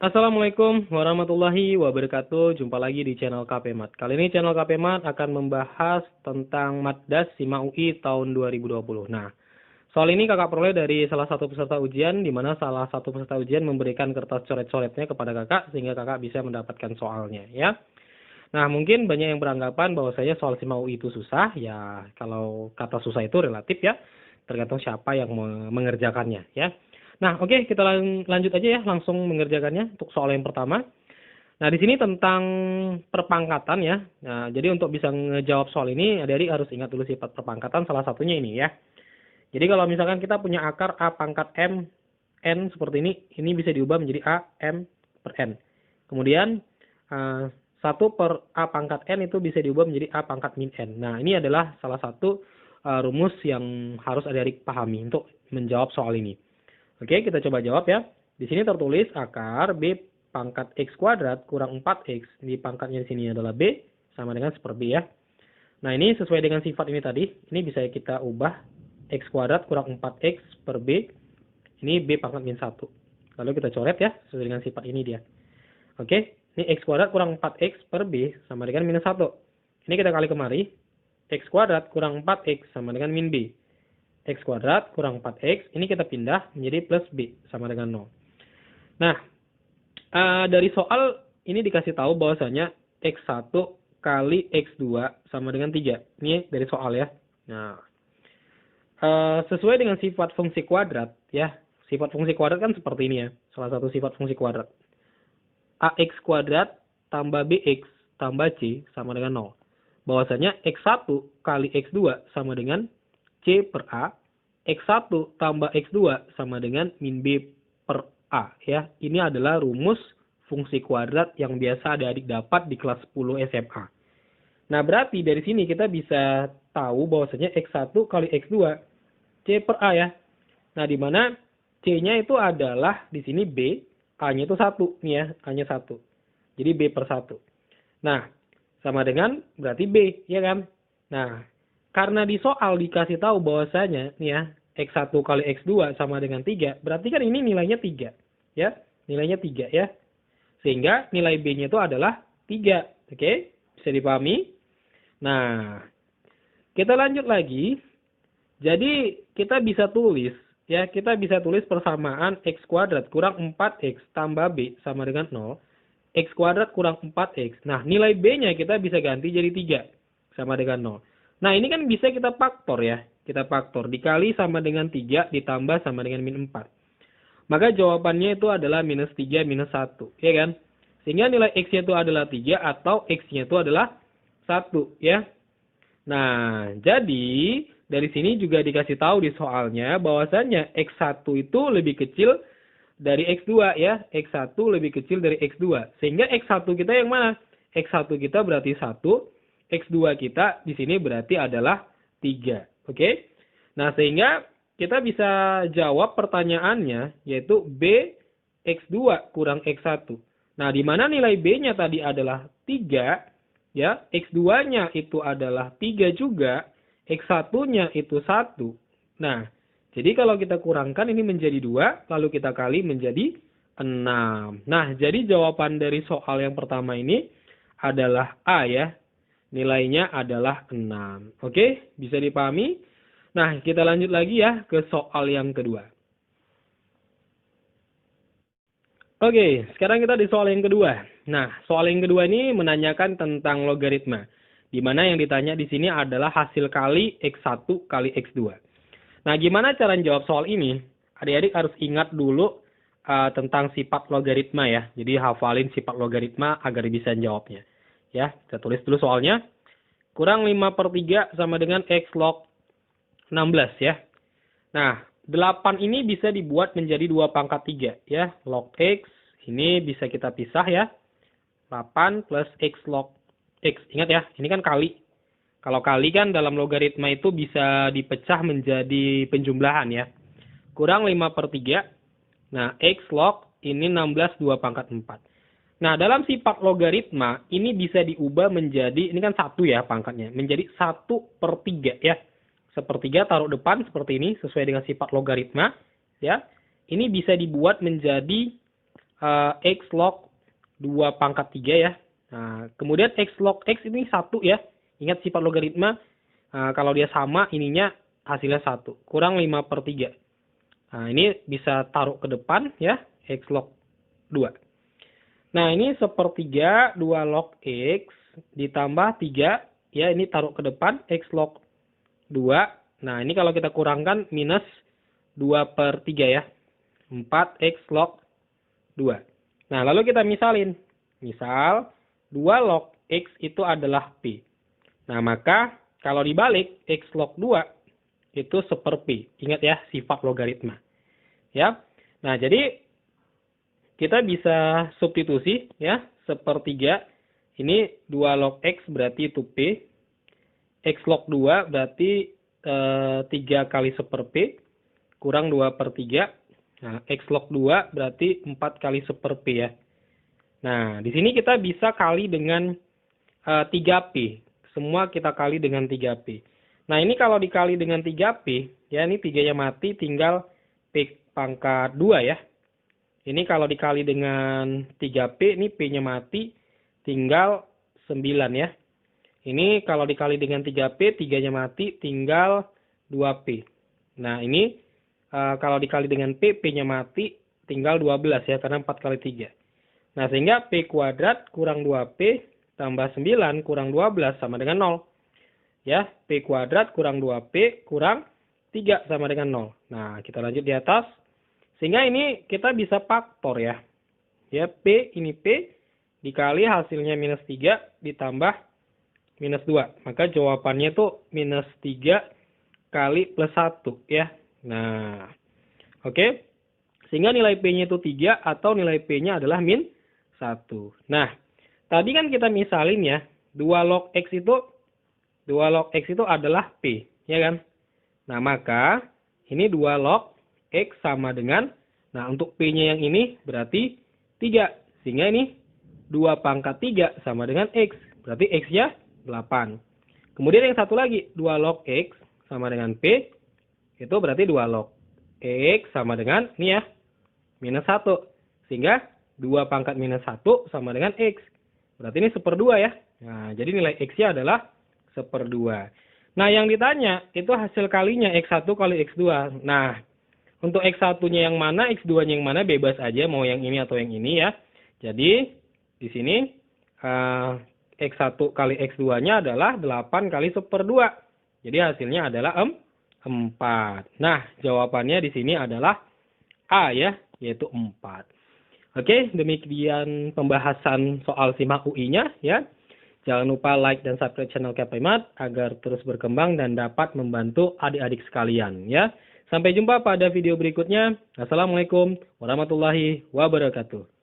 Assalamualaikum warahmatullahi wabarakatuh. Jumpa lagi di channel KP Mat. Kali ini channel KP Mat akan membahas tentang Matdas SIMA UI tahun 2020. Nah, soal ini kakak peroleh dari salah satu peserta ujian, di mana salah satu peserta ujian memberikan kertas coret-coretnya kepada kakak, sehingga kakak bisa mendapatkan soalnya, ya. Nah, mungkin banyak yang beranggapan bahwasanya soal SIMA UI itu susah. Ya, kalau kata susah itu relatif ya, tergantung siapa yang mengerjakannya, ya. Nah, oke, kita lanjut aja ya, langsung mengerjakannya untuk soal yang pertama. Nah, di sini tentang perpangkatan ya. Nah, jadi untuk bisa ngejawab soal ini, adik-adik harus ingat dulu sifat perpangkatan, salah satunya ini ya. Jadi kalau misalkan kita punya akar A pangkat M, N seperti ini bisa diubah menjadi A, M per N. Kemudian, 1 per A pangkat N itu bisa diubah menjadi A pangkat min N. Nah, ini adalah salah satu rumus yang harus adik-adik pahami untuk menjawab soal ini. Oke, kita coba jawab ya. Di sini tertulis akar B pangkat X kuadrat kurang 4X. Di pangkatnya di sini adalah B, sama dengan per B ya. Nah, ini sesuai dengan sifat ini tadi. Ini bisa kita ubah X kuadrat kurang 4X per B. Ini B pangkat min 1. Lalu kita coret ya, sesuai dengan sifat ini dia. Oke, ini X kuadrat kurang 4X per B sama dengan minus 1. Ini kita kali kemari. X kuadrat kurang 4X sama dengan min B. X kuadrat kurang 4X, ini kita pindah menjadi plus B, sama dengan 0. Nah, dari soal ini dikasih tahu bahwasanya X1 kali X2 sama dengan 3. Ini dari soal ya. Nah, sesuai dengan sifat fungsi kuadrat ya. Sifat fungsi kuadrat kan seperti ini ya. Salah satu sifat fungsi kuadrat. AX kuadrat tambah BX tambah C sama dengan 0. Bahwasanya X1 kali X2 sama dengan C per A, X1 tambah X2 sama dengan min B per A. Ya, ini adalah rumus fungsi kuadrat yang biasa adik-adik dapat di kelas 10 SMA. Nah, berarti dari sini kita bisa tahu bahwasanya X1 kali X2 C per A ya. Nah, di mana C-nya itu adalah di sini B, A-nya itu 1 nih ya, A-nya 1. Jadi B per 1. Nah, sama dengan berarti B, ya kan? Nah, karena di soal dikasih tahu bahwasanya nih ya, X1 kali X2 sama dengan 3, berarti kan ini nilainya 3. Ya, nilainya 3 ya. Sehingga nilai B-nya itu adalah 3. Oke, bisa dipahami? Nah, kita lanjut lagi. Jadi, kita bisa tulis ya, kita bisa tulis persamaan X kuadrat kurang 4X tambah B sama dengan 0. X kuadrat kurang 4X. Nah, nilai B-nya kita bisa ganti jadi 3 sama dengan 0. Nah, ini kan bisa kita faktor ya. Kita faktor. Dikali sama dengan 3 ditambah sama dengan min 4. Maka jawabannya itu adalah minus 3 minus 1. Ya kan? Sehingga nilai X-nya itu adalah 3 atau X-nya itu adalah 1. Ya. Nah, jadi dari sini juga dikasih tahu di soalnya bahwasannya X1 itu lebih kecil dari X2 ya. X1 lebih kecil dari X2. Sehingga X1 kita yang mana? X1 kita berarti 1. X2 kita di sini berarti adalah 3. Oke? Nah, sehingga kita bisa jawab pertanyaannya yaitu B X2 kurang X1. Nah, di mana nilai B-nya tadi adalah 3, ya, X2-nya itu adalah 3 juga, X1-nya itu 1. Nah, jadi kalau kita kurangkan ini menjadi 2, lalu kita kali menjadi 6. Nah, jadi jawaban dari soal yang pertama ini adalah A ya. Nilainya adalah 6. Oke, bisa dipahami? Nah, kita lanjut lagi ya ke soal yang kedua. Oke, sekarang kita di soal yang kedua. Nah, soal yang kedua ini menanyakan tentang logaritma. Di mana yang ditanya di sini adalah hasil kali X1 kali X2. Nah, gimana cara jawab soal ini? Adik-adik harus ingat dulu tentang sifat logaritma ya. Jadi hafalin sifat logaritma agar bisa jawabnya. Ya, kita tulis dulu soalnya. Kurang 5 per 3 sama dengan X log 16 ya. Nah, 8 ini bisa dibuat menjadi 2 pangkat 3 ya. Log X ini bisa kita pisah ya. 8 plus X log X. Ingat ya, ini kan kali. Kalau kali kan dalam logaritma itu bisa dipecah menjadi penjumlahan ya. Kurang 5 per 3. Nah, X log ini 16 2 pangkat 4. Nah, dalam sifat logaritma, ini bisa diubah menjadi, ini kan 1 ya pangkatnya, menjadi 1 per 3 ya. Sepertiga taruh depan seperti ini, sesuai dengan sifat logaritma. Ya, ini bisa dibuat menjadi X log 2 pangkat 3 ya. Nah, kemudian X log X ini 1 ya. Ingat sifat logaritma, kalau dia sama ininya hasilnya 1. Kurang 5/3. Nah, ini bisa taruh ke depan ya. X log 2. Nah, ini 1/3 2 log X ditambah 3. Ya, ini taruh ke depan X log 2. Nah, ini kalau kita kurangkan minus 2/3 ya. 4X log 2. Nah, lalu kita misalin. Misal, 2 log X itu adalah P. Nah, maka kalau dibalik, X log 2 itu 1/P. Ingat ya, sifat logaritma. Ya. Nah, jadi kita bisa substitusi ya, 1/3. Ini 2 log X berarti itu P. X log 2 berarti 3 kali 1/P kurang 2/3. Nah, X log 2 berarti 4 kali 1/P ya. Nah, di sini kita bisa kali dengan 3P. Semua kita kali dengan 3P. Nah, ini kalau dikali dengan 3P, ya ini 3-nya mati, tinggal P pangkat 2 ya. Ini kalau dikali dengan 3P, ini P-nya mati, tinggal 9 ya. Ini kalau dikali dengan 3P, 3-nya mati, tinggal 2P. Nah, ini kalau dikali dengan P, P-nya mati, tinggal 12 ya, karena 4 kali 3. Nah, sehingga P kuadrat kurang 2P tambah 9 kurang 12 sama dengan 0. Ya, P kuadrat kurang 2P kurang 3 sama dengan 0. Nah, kita lanjut di atas. Sehingga ini kita bisa faktor ya. Ya, P ini P dikali hasilnya minus 3 ditambah minus 2. Maka jawabannya itu minus 3 kali plus 1 ya. Nah, oke. Sehingga nilai P-nya itu 3 atau nilai P-nya adalah min 1. Nah, tadi kan kita misalin ya, 2 log X itu adalah P, ya kan? Nah, maka ini 2 log X sama dengan, nah untuk P-nya yang ini berarti 3. Sehingga ini 2 pangkat 3 sama dengan X. Berarti X-nya 8. Kemudian yang satu lagi, 2 log X sama dengan P, itu berarti 2 log X sama dengan, ini ya, minus 1. Sehingga 2 pangkat minus 1 sama dengan X. Berarti ini 1/2 ya. Nah, jadi nilai X-nya adalah 1/2. Nah, yang ditanya itu hasil kalinya X1 kali X2. Nah, untuk X1-nya yang mana, X2-nya yang mana, bebas aja mau yang ini atau yang ini ya. Jadi, di sini X1 kali X2-nya adalah 8 kali 1/2. Jadi hasilnya adalah 4. Nah, jawabannya di sini adalah A ya, yaitu 4. Oke, demikian pembahasan soal SIMAK UI-nya ya. Jangan lupa like dan subscribe channel KPMat agar terus berkembang dan dapat membantu adik-adik sekalian ya. Sampai jumpa pada video berikutnya. Assalamualaikum warahmatullahi wabarakatuh.